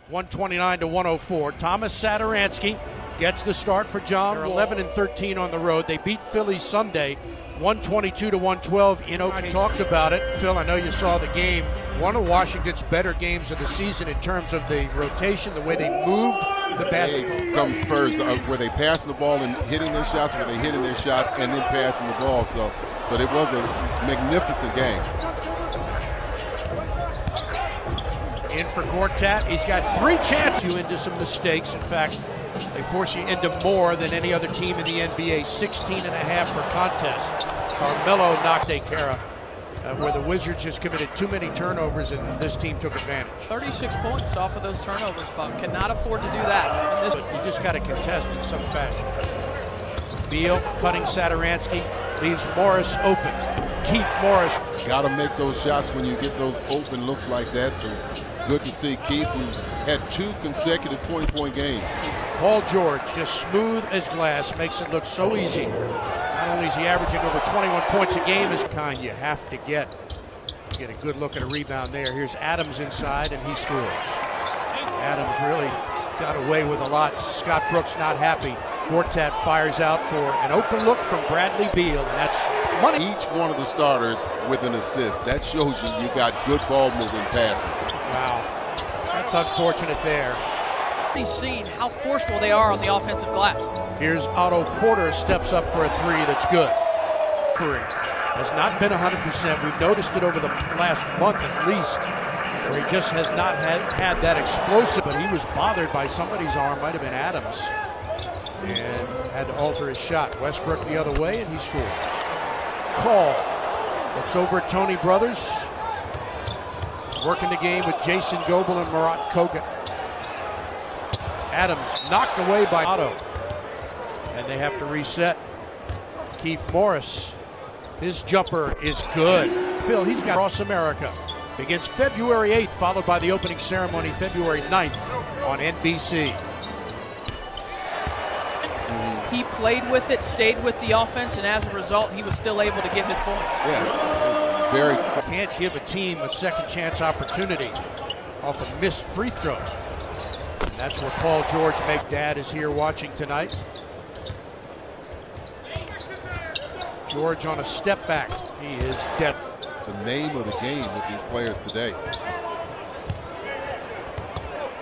129 to 104. Thomas Satoransky gets the start for John. 11 and 13 on the road. They beat Philly Sunday, 122 to 112 in OKC. I talked about it, Phil. I know you saw the game. One of Washington's better games of the season in terms of the rotation, the way they moved the basketball. They come first, where they passing the ball and hitting their shots, where they hitting their shots and then passing the ball. So, but it was a magnificent game. In for Gortat. He's got 3 chances. You into some mistakes. In fact, they force you into more than any other team in the NBA. 16 and a half per contest. Carmelo knocked a cara where the Wizards just committed too many turnovers and this team took advantage. 36 points off of those turnovers, Buck. Cannot afford to do that. You just got to contest in some fashion. Beal cutting Satoransky, leaves Morris open. Keith Morris. Got to make those shots when you get those open looks like that. So good to see Keith, who's had 2 consecutive 20-point games. Paul George, just smooth as glass, makes it look so easy. Not only is he averaging over 21 points a game, is kind you have to get a good look at a rebound there. Here's Adams inside, and he scores. Adams really got away with a lot. Scott Brooks not happy. Gortat fires out for an open look from Bradley Beal, and that's money. Each one of the starters with an assist. That shows you got good ball moving passing. Wow, that's unfortunate there. He's seen how forceful they are on the offensive glass. Here's Otto Porter, steps up for a 3 that's good. Has not been 100%. We've noticed it over the last month at least, where he just has not had that explosive, but he was bothered by somebody's arm, might have been Adams, and had to alter his shot. Westbrook the other way, and he scores. Call. Looks over at Tony Brothers. Working the game with Jason Goebel and Marat Kogan. Adams knocked away by Otto. And they have to reset. Keith Morris. His jumper is good. Phil, he's got across America. Begins February 8th, followed by the opening ceremony February 9th on NBC. He played with it, stayed with the offense, and as a result, he was still able to get his points. Yeah, very. Can't give a team a second chance opportunity off of missed free throws. And that's where Paul George Dad is here watching tonight. George on a step back. He is dead. The name of the game with these players today.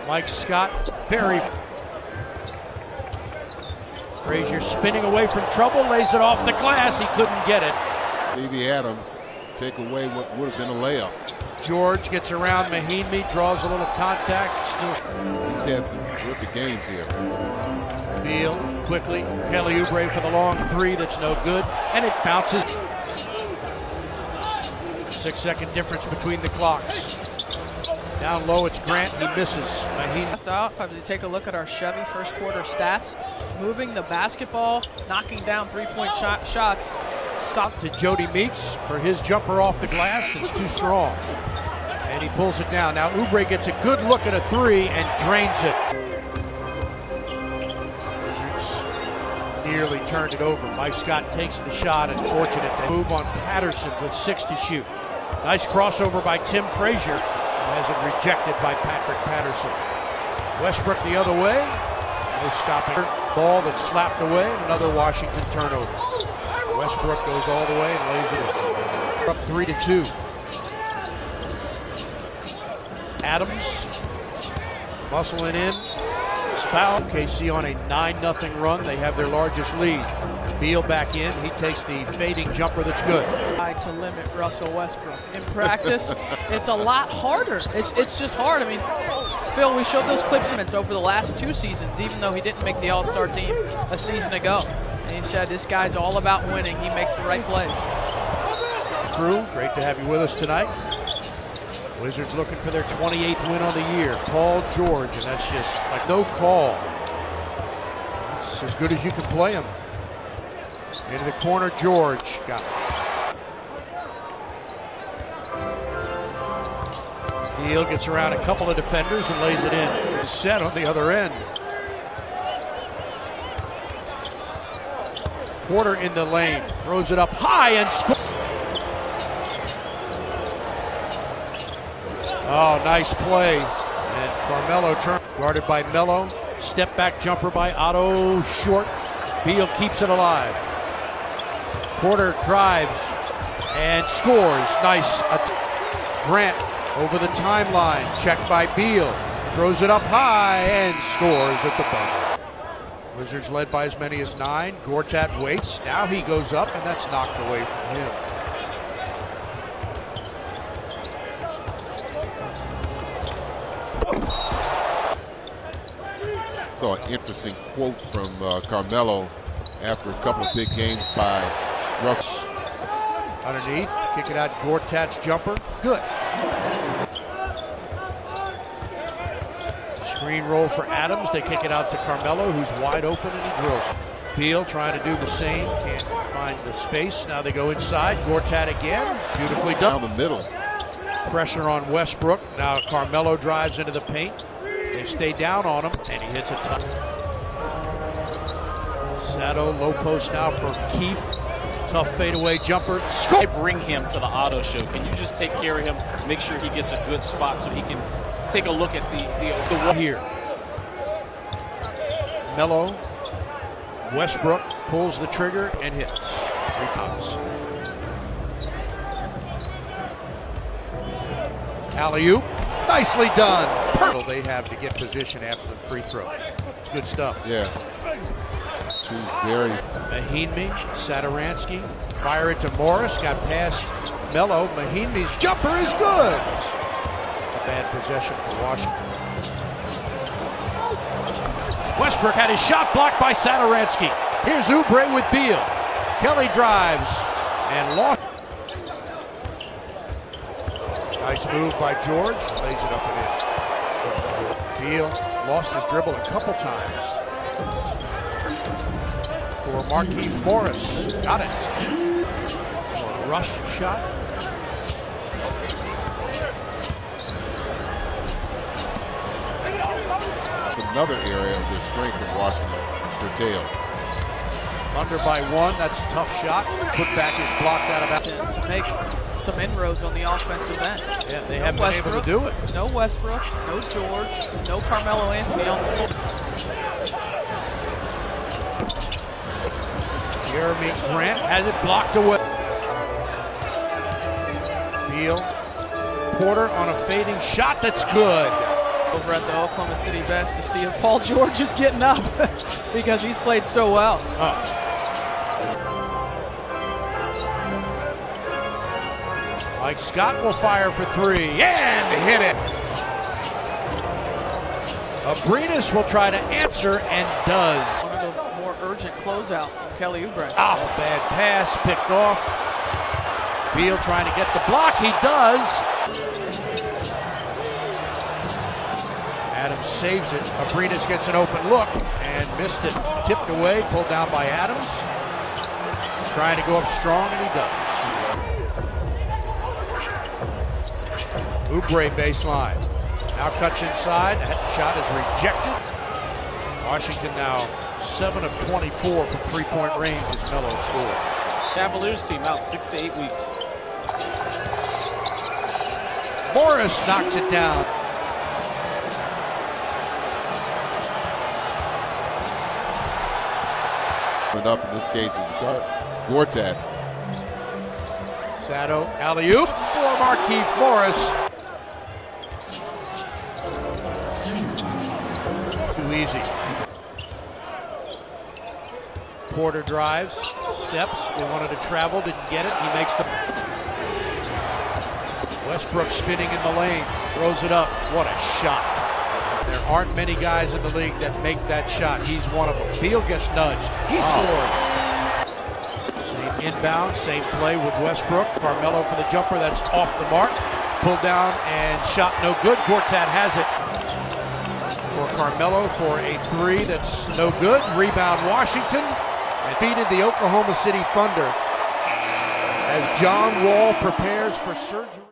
Mike Scott, very. Frazier spinning away from trouble, lays it off the glass. He couldn't get it. Davey Adams take away what would have been a layup. George gets around Mahinmi, draws a little contact. He's had some terrific games here. Beal quickly. Kelly Oubre for the long 3 that's no good. And it bounces. 6-second difference between the clocks. Down low, it's Grant. He misses. Left out. If you take a look at our Chevy first quarter stats, moving the basketball, knocking down 3-point shots. To Jody Meeks for his jumper off the glass. It's too strong. And he pulls it down. Now Oubre gets a good look at a 3 and drains it. Nearly turned it over. Mike Scott takes the shot, and fortunate to move on Patterson with 6 to shoot. Nice crossover by Tim Frazier. Has it rejected by Patrick Patterson. Westbrook the other way. No stopping. Ball that's slapped away, and another Washington turnover. Westbrook goes all the way and lays it in. Up 3 to 2. Adams muscling in. Foul. OKC on a 9-0 run. They have their largest lead. Beal back in. He takes the fading jumper that's good. To limit Russell Westbrook. In practice, it's a lot harder. It's just hard. I mean, Phil, we showed those clips over the last 2 seasons, even though he didn't make the All-Star team a season ago. And he said, this guy's all about winning. He makes the right plays. Crew, great to have you with us tonight. Wizards looking for their 28th win on the year. Paul George, and that's just like no call. It's as good as you can play him. Into the corner, George got it. Beal gets around a couple of defenders and lays it in. Set on the other end. Porter in the lane, throws it up high and scores. Oh, nice play. And Carmelo turn, guarded by Melo. Step back jumper by Otto, short. Beal keeps it alive. Porter drives and scores. Nice. Grant over the timeline. Checked by Beal. Throws it up high and scores at the buzzer. Wizards led by as many as 9. Gortat waits. Now he goes up, and that's knocked away from him. Saw an interesting quote from Carmelo after a couple of big games by Russ. Underneath, kick it out, Gortat's jumper. Good. Screen roll for Adams. They kick it out to Carmelo, who's wide open, and he drills. Beal trying to do the same. Can't find the space. Now they go inside. Gortat again. Beautifully done. Down the middle. Pressure on Westbrook. Now Carmelo drives into the paint. They stay down on him, and he hits a tough. Sato, low post now for Keith. Tough fadeaway jumper. Score! Bring him to the auto show. Can you just take care of him, make sure he gets a good spot so he can take a look at the one here. Melo, Westbrook pulls the trigger and hits. 3 points. Alley-oop. Nicely done. They have to get position after the free throw. It's good stuff. Yeah. Two very. Mahinmi, Satoransky, fire it to Morris. Got past Melo. Mahinmi's jumper is good. A bad possession for Washington. Westbrook had his shot blocked by Satoransky. Here's Oubre with Beal. Kelly drives and lost. Nice move by George. Lays it up and in. Beal lost his dribble a couple times. For Markieff Morris. Got it. Rush shot. It's another area of the strength of Washington's curtail. Under by 1. That's a tough shot. Put back is blocked out of that. To make some inroads on the offensive end. Yeah, they haven't been able to do it. No Westbrook, no George, no Carmelo Anthony on the floor. Jeremy Grant has it blocked away. Beal. Porter on a fading shot that's good. Over at the Oklahoma City bench to see if Paul George is getting up because he's played so well. Mike Scott will fire for 3 and hit it. Abrinas will try to answer and does. One of the more urgent closeout from Kelly Oubre. Oh, bad pass, picked off. Beal trying to get the block. He does. Adams saves it. Abrinas gets an open look and missed it. Tipped away, pulled down by Adams. Trying to go up strong, and he does. Oubre baseline. Now cuts inside. That shot is rejected. Washington now 7 of 24 from 3-point range as Melo scores. Cavaliers team out 6 to 8 weeks. Morris knocks it down. Up in this case is Gortat. Sato, alley-oop for Markieff Morris. Too easy. Porter drives, steps. They wanted to travel, didn't get it. He makes the. Westbrook spinning in the lane, throws it up. What a shot. There aren't many guys in the league that make that shot. He's one of them. Beal gets nudged. He scores. Same inbound, same play with Westbrook. Carmelo for the jumper. That's off the mark. Pulled down and shot no good. Gortat has it for Carmelo for a 3 that's no good. Rebound Washington. And defeated the Oklahoma City Thunder as John Wall prepares for surgery.